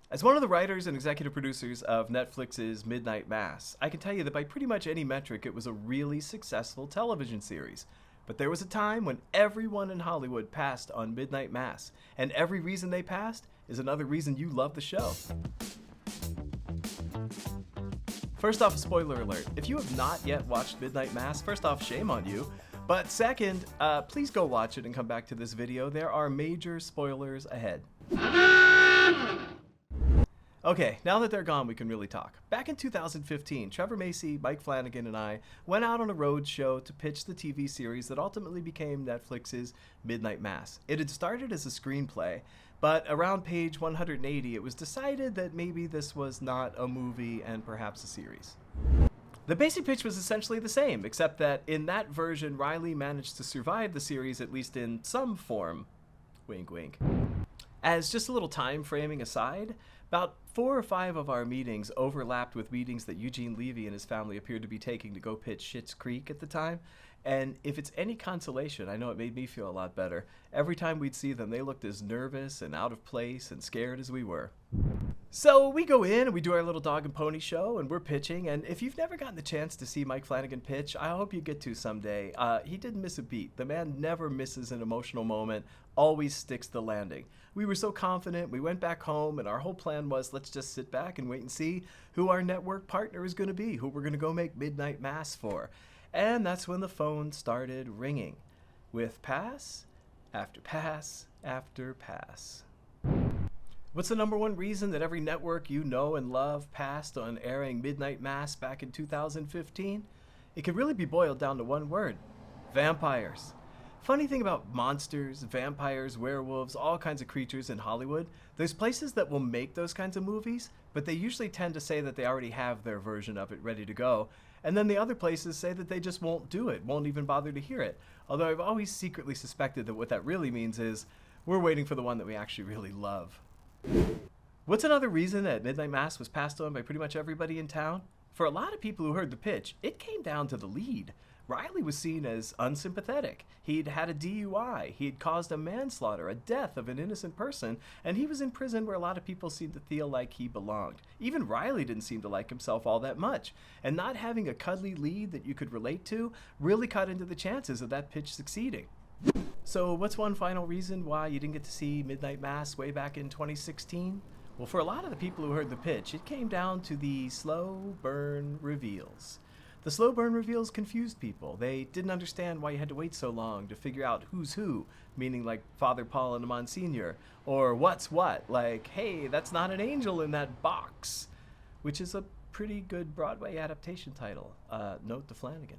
As one of the writers and executive producers of Netflix's Midnight Mass, I can tell you that by pretty much any metric, it was a really successful television series. But there was a time when everyone in Hollywood passed on Midnight Mass, and every reason they passed is another reason you love the show. First off, a spoiler alert. If you have not yet watched Midnight Mass, first off, shame on you. But second, please go watch it and come back to this video. There are major spoilers ahead. Okay, now that they're gone, we can really talk. Back in 2015, Trevor Macy, Mike Flanagan, and I went out on a road show to pitch the TV series that ultimately became Netflix's Midnight Mass. It had started as a screenplay, but around page 180, it was decided that maybe this was not a movie and perhaps a series. The basic pitch was essentially the same, except that in that version, Riley managed to survive the series, at least in some form. Wink, wink. As just a little time framing aside, about 4 or 5 of our meetings overlapped with meetings that Eugene Levy and his family appeared to be taking to go pitch Schitt's Creek at the time. And if it's any consolation, I know it made me feel a lot better. Every time we'd see them, they looked as nervous and out of place and scared as we were. So we go in and we do our little dog and pony show and we're pitching. And if you've never gotten the chance to see Mike Flanagan pitch, I hope you get to someday. He didn't miss a beat. The man never misses an emotional moment, always sticks the landing. We were so confident, we went back home and our whole plan was let's just sit back and wait and see who our network partner is going to be, who we're going to go make Midnight Mass for. And that's when the phone started ringing, with pass after pass after pass. What's the number one reason that every network you know and love passed on airing Midnight Mass back in 2015? It could really be boiled down to one word: vampires. Funny thing about monsters, vampires, werewolves, all kinds of creatures in Hollywood, there's places that will make those kinds of movies, but they usually tend to say that they already have their version of it ready to go. And then the other places say that they just won't do it, won't even bother to hear it. Although I've always secretly suspected that what that really means is we're waiting for the one that we actually really love. What's another reason that Midnight Mass was passed on by pretty much everybody in town? For a lot of people who heard the pitch, it came down to the lead. Riley was seen as unsympathetic. He'd had a DUI, he'd caused a manslaughter, a death of an innocent person, and he was in prison where a lot of people seemed to feel like he belonged. Even Riley didn't seem to like himself all that much, and not having a cuddly lead that you could relate to really cut into the chances of that pitch succeeding. So what's one final reason why you didn't get to see Midnight Mass way back in 2016? Well, for a lot of the people who heard the pitch, it came down to the slow burn reveals. The slow burn reveals confused people. They didn't understand why you had to wait so long to figure out who's who, meaning like Father Paul and Monsignor, or what's what, like, hey, that's not an angel in that box, which is a pretty good Broadway adaptation title. Note to Flanagan.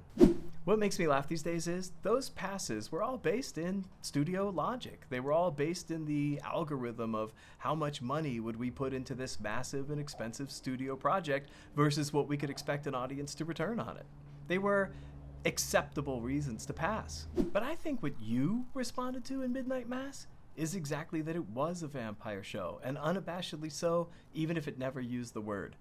What makes me laugh these days is those passes were all based in studio logic. They were all based in the algorithm of how much money would we put into this massive and expensive studio project versus what we could expect an audience to return on it. They were acceptable reasons to pass. But I think what you responded to in Midnight Mass is exactly that it was a vampire show, and unabashedly so, even if it never used the word.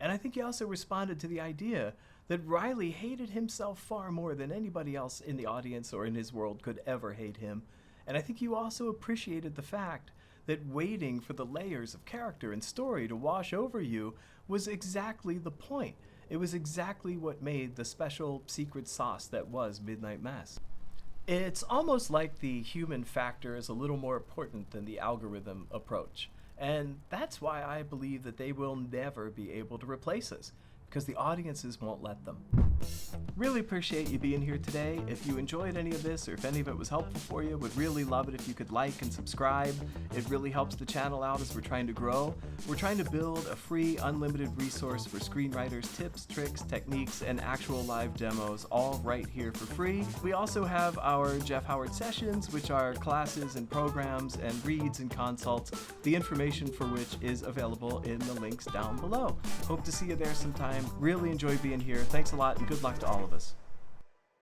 And I think you also responded to the idea that Riley hated himself far more than anybody else in the audience or in his world could ever hate him. And I think you also appreciated the fact that waiting for the layers of character and story to wash over you was exactly the point. It was exactly what made the special secret sauce that was Midnight Mass. It's almost like the human factor is a little more important than the algorithm approach. And that's why I believe that they will never be able to replace us, because the audiences won't let them. Really appreciate you being here today. If you enjoyed any of this or if any of it was helpful for you, would really love it if you could like and subscribe. It really helps the channel out as we're trying to grow. We're trying to build a free, unlimited resource for screenwriters, tips, tricks, techniques, and actual live demos, all right here for free. We also have our Jeff Howard sessions, which are classes and programs and reads and consults, the information for which is available in the links down below. Hope to see you there sometime. Really enjoy being here. Thanks a lot and good luck to all of us.